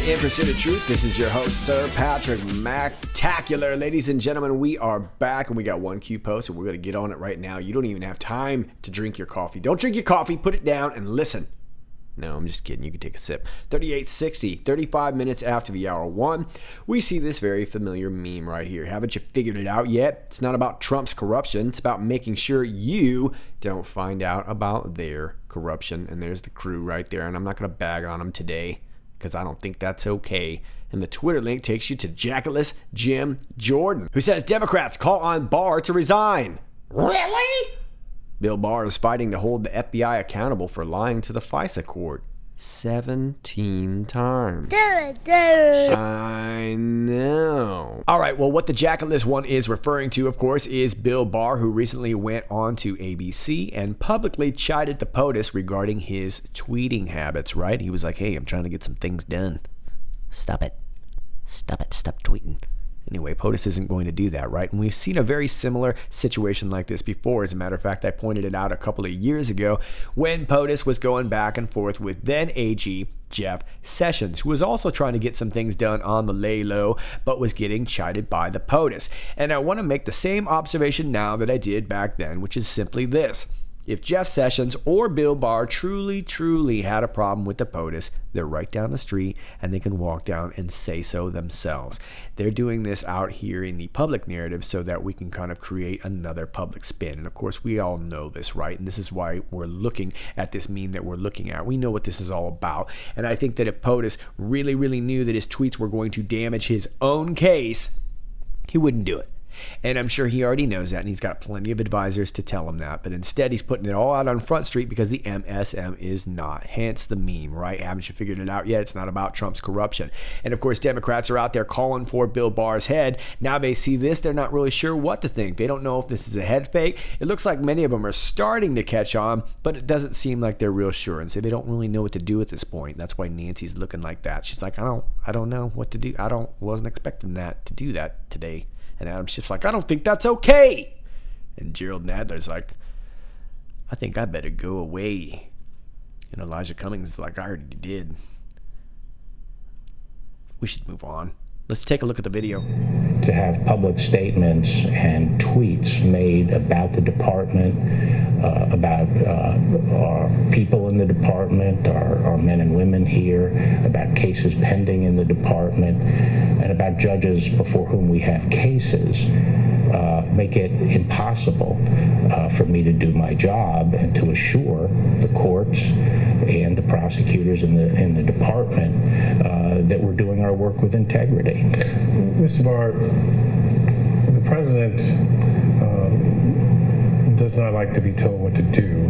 In Pursuit of Truth, this is your host, Sir Patrick Mactacular. Ladies and gentlemen, we are back, and we got one Q post, and we're going to get on it right now. You don't even have time to drink your coffee. Don't drink your coffee. Put it down and listen. No, I'm just kidding. You can take a sip. 3860, 35 minutes after the hour 1, we see this very familiar meme right here. Haven't you figured it out yet? It's not about Trump's corruption. It's about making sure you don't find out about their corruption. And there's the crew right there, and I'm not going to bag on them today, because I don't think that's okay. And the Twitter link takes you to Jacketless Jim Jordan, who says Democrats call on Barr to resign. Really? Bill Barr is fighting to hold the FBI accountable for lying to the FISA court 17 times. I know. All right, well, what the Jacketless one is referring to, of course, is Bill Barr, who recently went on to ABC and publicly chided the POTUS regarding his tweeting habits, right? He was like, hey, I'm trying to get some things done. Stop it. Stop it. Stop tweeting. Anyway, POTUS isn't going to do that, right? And we've seen a very similar situation like this before. As a matter of fact, I pointed it out a couple of years ago when POTUS was going back and forth with then AG Jeff Sessions, who was also trying to get some things done on the lay low, but was getting chided by the POTUS. And I want to make the same observation now that I did back then, which is simply this. If Jeff Sessions or Bill Barr truly had a problem with the POTUS, they're right down the street and they can walk down and say so themselves. They're doing this out here in the public narrative so that we can kind of create another public spin. And of course, we all know this, right? And this is why we're looking at this meme that we're looking at. We know what this is all about. And I think that if POTUS really knew that his tweets were going to damage his own case, he wouldn't do it. And I'm sure he already knows that, and he's got plenty of advisors to tell him that. But instead, he's putting it all out on Front Street because the MSM is not. Hence the meme, right? Haven't you figured it out yet? It's not about Trump's corruption. And of course, Democrats are out there calling for Bill Barr's head. Now they see this, they're not really sure what to think. They don't know if this is a head fake. It looks like many of them are starting to catch on, but it doesn't seem like they're real sure. And so they don't really know what to do at this point. That's why Nancy's looking like that. She's like, I don't know what to do. Wasn't expecting that to do that today. And Adam Schiff's like, I don't think that's okay. And Gerald Nadler's like, I think I better go away. And Elijah Cummings is like, I already did. We should move on. Let's take a look at the video. To have public statements and tweets made about the department, about our people in the department, our men and women here, about cases pending in the department, and about judges before whom we have cases, make it impossible for me to do my job and to assure the courts and the prosecutors in the department that we're doing our work with integrity. Mr. Barr, the president does not like to be told what to do.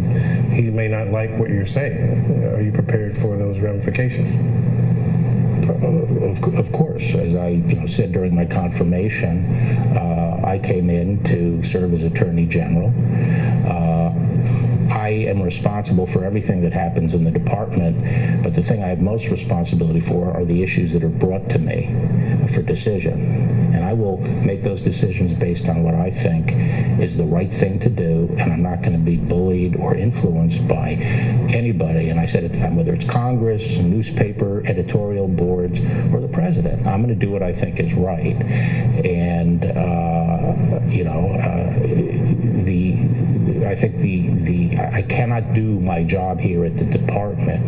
He may not like what you're saying. Are you prepared for those ramifications? Of course. As I said during my confirmation, I came in to serve as Attorney General. I am responsible for everything that happens in the department, but the thing I have most responsibility for are the issues that are brought to me for decision. And I will make those decisions based on what I think is the right thing to do, and I'm not going to be bullied or influenced by anybody. And I said at the time, whether it's Congress, newspaper, editorial boards, or the president, I'm going to do what I think is right. And, I cannot do my job here at the department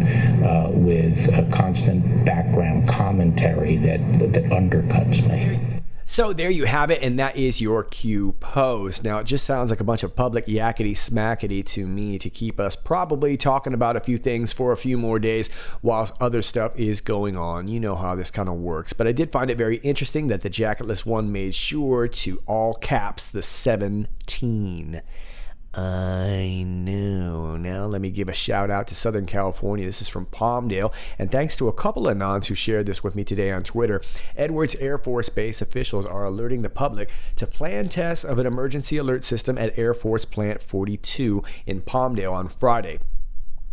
with a constant background commentary that undercuts me. So there you have it, and that is your Q post. Now, it just sounds like a bunch of public yakety-smackety to me to keep us probably talking about a few things for a few more days while other stuff is going on. You know how this kind of works. But I did find it very interesting that the Jacketless one made sure to all caps the 17. I know. Now let me give a shout out to Southern California. This is from Palmdale, and thanks to a couple of anons who shared this with me today on Twitter, Edwards Air Force Base officials are alerting the public to planned tests of an emergency alert system at Air Force Plant 42 in Palmdale on Friday.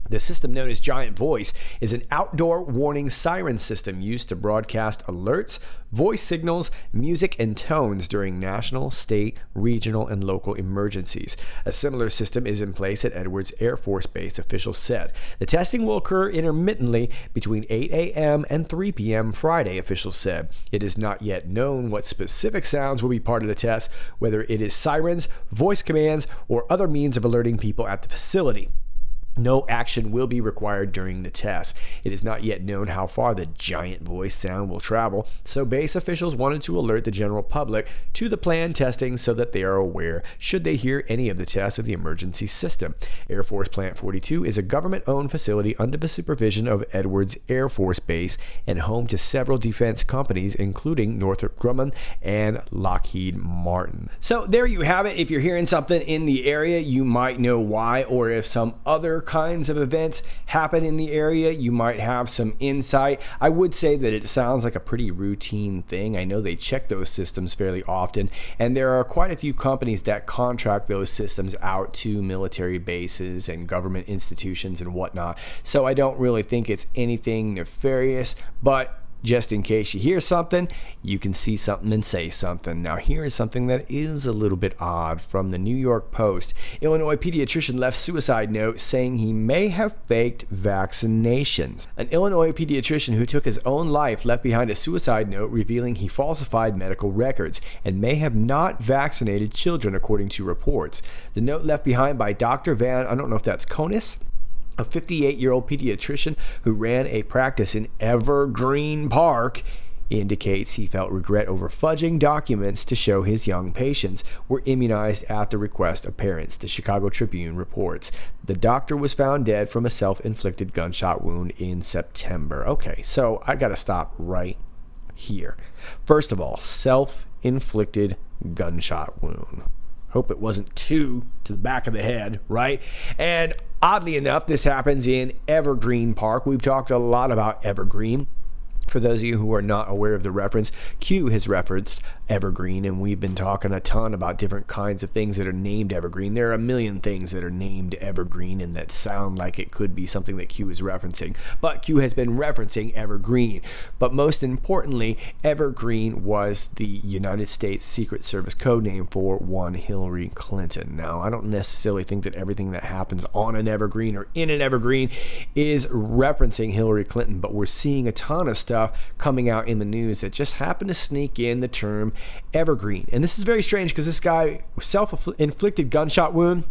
The system, known as Giant Voice, is an outdoor warning siren system used to broadcast alerts, voice signals, music, and tones during national, state, regional, and local emergencies. A similar system is in place at Edwards Air Force Base, officials said. The testing will occur intermittently between 8 a.m. and 3 p.m. Friday, officials said. It is not yet known what specific sounds will be part of the test, whether it is sirens, voice commands, or other means of alerting people at the facility. No action will be required during the test. It is not yet known how far the giant voice sound will travel, so base officials wanted to alert the general public to the planned testing so that they are aware should they hear any of the tests of the emergency system. Air Force Plant 42 is a government-owned facility under the supervision of Edwards Air Force Base and home to several defense companies, including Northrop Grumman and Lockheed Martin. So there you have it. If you're hearing something in the area, you might know why, or if some other kinds of events happen in the area, you might have some insight. I would say that it sounds like a pretty routine thing. I know they check those systems fairly often, and there are quite a few companies that contract those systems out to military bases and government institutions and whatnot. So I don't really think it's anything nefarious, but just in case you hear something, you can see something and say something. Now, here is something that is a little bit odd from the New York Post. Illinois pediatrician left suicide note saying he may have faked vaccinations. An Illinois pediatrician who took his own life left behind a suicide note revealing he falsified medical records and may have not vaccinated children, according to reports. The note left behind by Dr. Van, I don't know if that's Conis, a 58-year-old pediatrician who ran a practice in Evergreen Park, indicates he felt regret over fudging documents to show his young patients were immunized at the request of parents, the Chicago Tribune reports. The doctor was found dead from a self-inflicted gunshot wound in September. Okay, so I gotta stop right here. First of all, self-inflicted gunshot wound. Hope it wasn't two to the back of the head, right? And oddly enough, this happens in Evergreen Park. We've talked a lot about Evergreen. For those of you who are not aware of the reference, Q has referenced Evergreen, and we've been talking a ton about different kinds of things that are named Evergreen. There are a million things that are named Evergreen and that sound like it could be something that Q is referencing, but Q has been referencing Evergreen. But most importantly, Evergreen was the United States Secret Service code name for one Hillary Clinton. Now, I don't necessarily think that everything that happens on an Evergreen or in an Evergreen is referencing Hillary Clinton, but we're seeing a ton of stuff coming out in the news that just happened to sneak in the term Evergreen. And this is very strange because this guy was self-inflicted gunshot wound,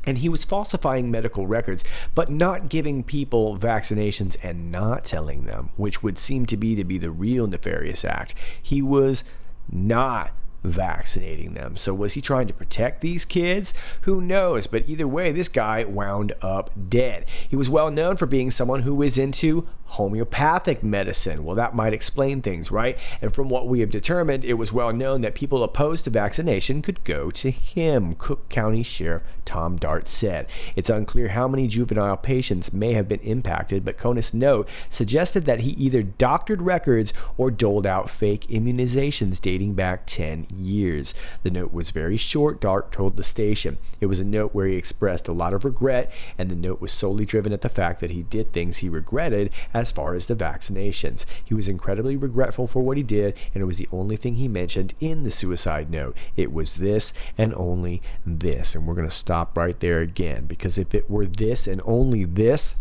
and he was falsifying medical records, but not giving people vaccinations and not telling them, which would seem to be the real nefarious act. He was not vaccinating them. So was he trying to protect these kids? Who knows? But either way, this guy wound up dead. He was well known for being someone who was into homeopathic medicine. Well, that might explain things, right? And from what we have determined, it was well known that people opposed to vaccination could go to him, Cook County Sheriff Tom Dart said. It's unclear how many juvenile patients may have been impacted, but Conis' note suggested that he either doctored records or doled out fake immunizations dating back 10 years. The note was very short, Dart told the station. It was a note where he expressed a lot of regret, and the note was solely driven at the fact that he did things he regretted as far as the vaccinations. He was incredibly regretful for what he did, and it was the only thing he mentioned in the suicide note. It was this and only this. And we're going to stop right there again, because if it were this and only this,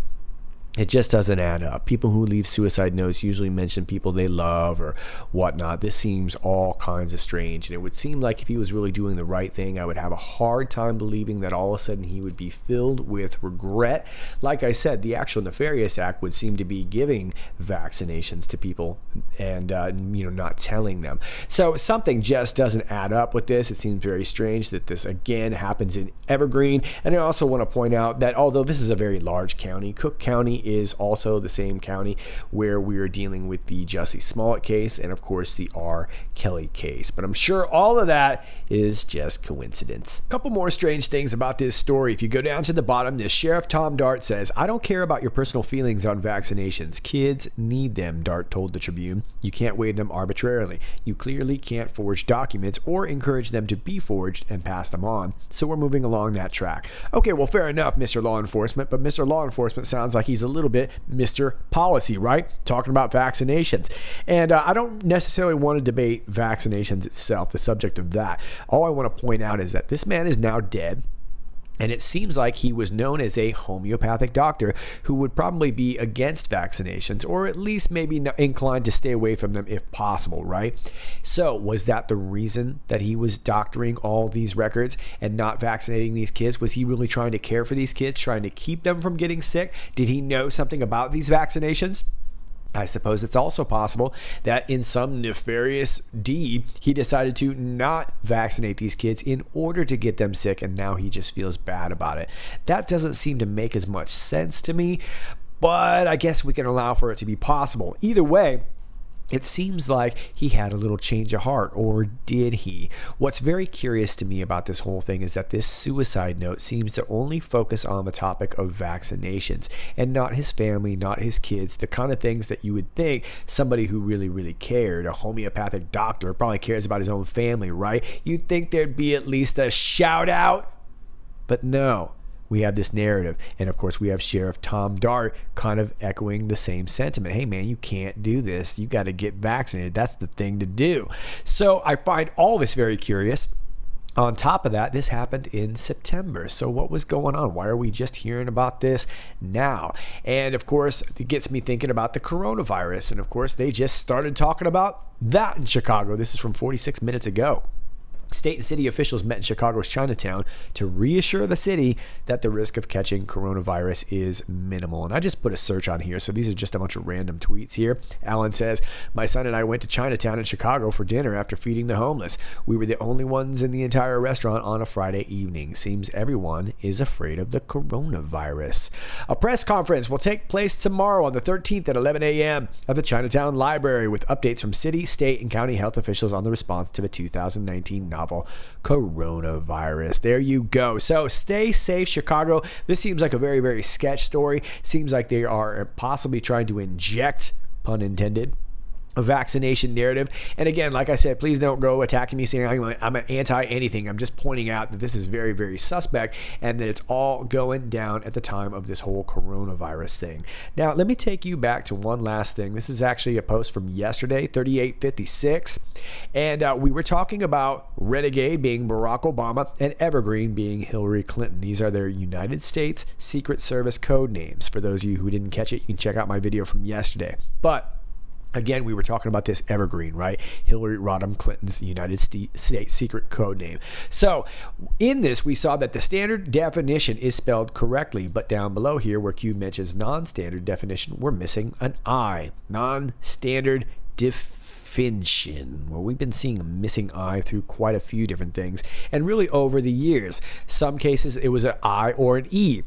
it just doesn't add up. People who leave suicide notes usually mention people they love or whatnot. This seems all kinds of strange, and it would seem like if he was really doing the right thing, I would have a hard time believing that all of a sudden he would be filled with regret. Like I said, the actual nefarious act would seem to be giving vaccinations to people and not telling them. So something just doesn't add up with this. It seems very strange that this again happens in Evergreen. And I also want to point out that although this is a very large county, Cook County is also the same county where we are dealing with the Jussie Smollett case and, of course, the R. Kelly case. But I'm sure all of that is just coincidence. A couple more strange things about this story. If you go down to the bottom, this Sheriff Tom Dart says, "I don't care about your personal feelings on vaccinations. Kids need them," Dart told the Tribune. "You can't waive them arbitrarily. You clearly can't forge documents or encourage them to be forged and pass them on. So we're moving along that track." Okay, well, fair enough, Mr. Law Enforcement, but Mr. Law Enforcement sounds like he's a little bit Mr. Policy, right? Talking about vaccinations. And I don't necessarily want to debate vaccinations itself, the subject of that. All I want to point out is that this man is now dead. And it seems like he was known as a homeopathic doctor who would probably be against vaccinations, or at least maybe inclined to stay away from them if possible, right? So was that the reason that he was doctoring all these records and not vaccinating these kids? Was he really trying to care for these kids, trying to keep them from getting sick? Did he know something about these vaccinations? I suppose it's also possible that in some nefarious deed, he decided to not vaccinate these kids in order to get them sick, and now he just feels bad about it. That doesn't seem to make as much sense to me, but I guess we can allow for it to be possible. Either way, it seems like he had a little change of heart, or did he? What's very curious to me about this whole thing is that this suicide note seems to only focus on the topic of vaccinations and not his family, not his kids, the kind of things that you would think somebody who really, really cared, a homeopathic doctor, probably cares about his own family, right? You'd think there'd be at least a shout out, but no. We have this narrative, and of course we have Sheriff Tom Dart kind of echoing the same sentiment. Hey man, you can't do this. You got to get vaccinated. That's the thing to do. So I find all this very curious. On top of that, this happened in September. So what was going on? Why are we just hearing about this now? And of course, it gets me thinking about the coronavirus. And of course, they just started talking about that in Chicago. This is from 46 minutes ago. State and city officials met in Chicago's Chinatown to reassure the city that the risk of catching coronavirus is minimal. And I just put a search on here, so these are just a bunch of random tweets here. Alan says, "My son and I went to Chinatown in Chicago for dinner after feeding the homeless. We were the only ones in the entire restaurant on a Friday evening. Seems everyone is afraid of the coronavirus." A press conference will take place tomorrow on the 13th at 11 a.m. at the Chinatown Library with updates from city, state, and county health officials on the response to the 2019 novel coronavirus. There you go. So stay safe, Chicago. This seems like a very, very sketch story. Seems like they are possibly trying to inject, pun intended, a vaccination narrative. And again, like I said, please don't go attacking me saying I'm anti-anything. I'm just pointing out that this is very, very suspect and that it's all going down at the time of this whole coronavirus thing. Now, let me take you back to one last thing. This is actually a post from yesterday, 3856. And we were talking about Renegade being Barack Obama and Evergreen being Hillary Clinton. These are their United States Secret Service code names. For those of you who didn't catch it, you can check out my video from yesterday. But again, we were talking about this Evergreen, right? Hillary Rodham Clinton's United States secret code name. So in this, we saw that the standard definition is spelled correctly, but down below here where Q mentions non-standard definition, we're missing an I. Non-standard definition. Well, we've been seeing a missing I through quite a few different things, and really over the years. Some cases it was an I or an E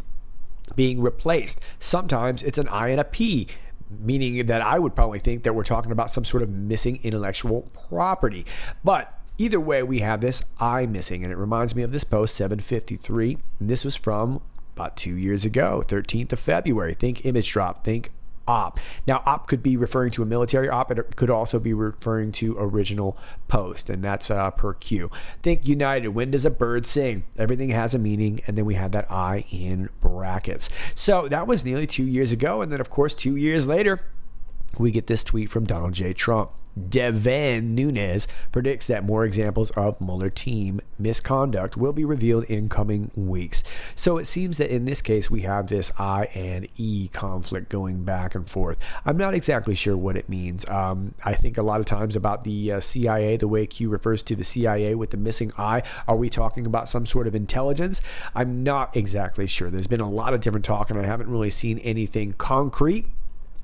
being replaced. Sometimes it's an I and a P, meaning that I would probably think that we're talking about some sort of missing intellectual property. But either way, we have this I missing, and it reminds me of this post, 753, and this was from about 2 years ago, 13th of February. Think image drop, think op. Now, op could be referring to a military op, it could also be referring to original post, and that's per Q. Think United, when does a bird sing? Everything has a meaning, and then we have that I in brackets. So that was nearly 2 years ago, and then of course 2 years later, we get this tweet from Donald J. Trump. Devin Nunes predicts that more examples of Mueller team misconduct will be revealed in coming weeks. So it seems that in this case, we have this I and E conflict going back and forth. I'm not exactly sure what it means. I think a lot of times about the CIA, the way Q refers to the CIA with the missing I, are we talking about some sort of intelligence? I'm not exactly sure. There's been a lot of different talk, and I haven't really seen anything concrete.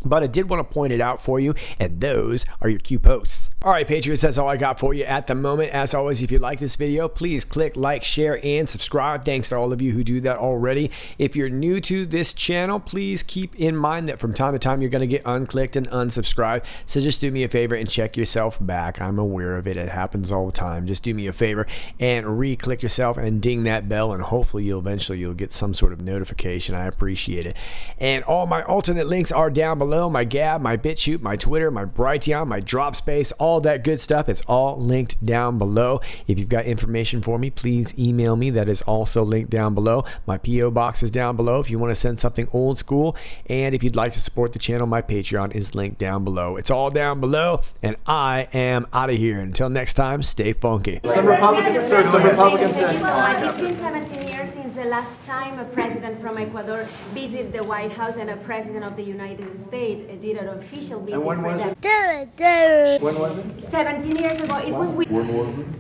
But I did want to point it out for you, and those are your Q posts. All right, Patriots, that's all I got for you at the moment. As always, if you like this video, please click like, share, and subscribe. Thanks to all of you who do that already. If you're new to this channel, please keep in mind that from time to time, you're going to get unclicked and unsubscribed. So just do me a favor and check yourself back. I'm aware of it. It happens all the time. Just do me a favor and re-click yourself and ding that bell, and hopefully you'll get some sort of notification. I appreciate it. And all my alternate links are down below. My Gab, my BitChute, my Twitter, my Brighteon, my DropSpace, all that good stuff. It's all linked down below. If you've got information for me, please email me. That is also linked down below. My P.O. box is down below if you want to send something old school. And if you'd like to support the channel, my Patreon is linked down below. It's all down below, and I am out of here. Until next time, stay funky. Some Republicans said. It's been 17 years since the last time a president from Ecuador visited the White House and a president of the United States did an official visit for them. When was it? 17 years ago, it was.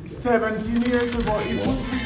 17 years ago, it was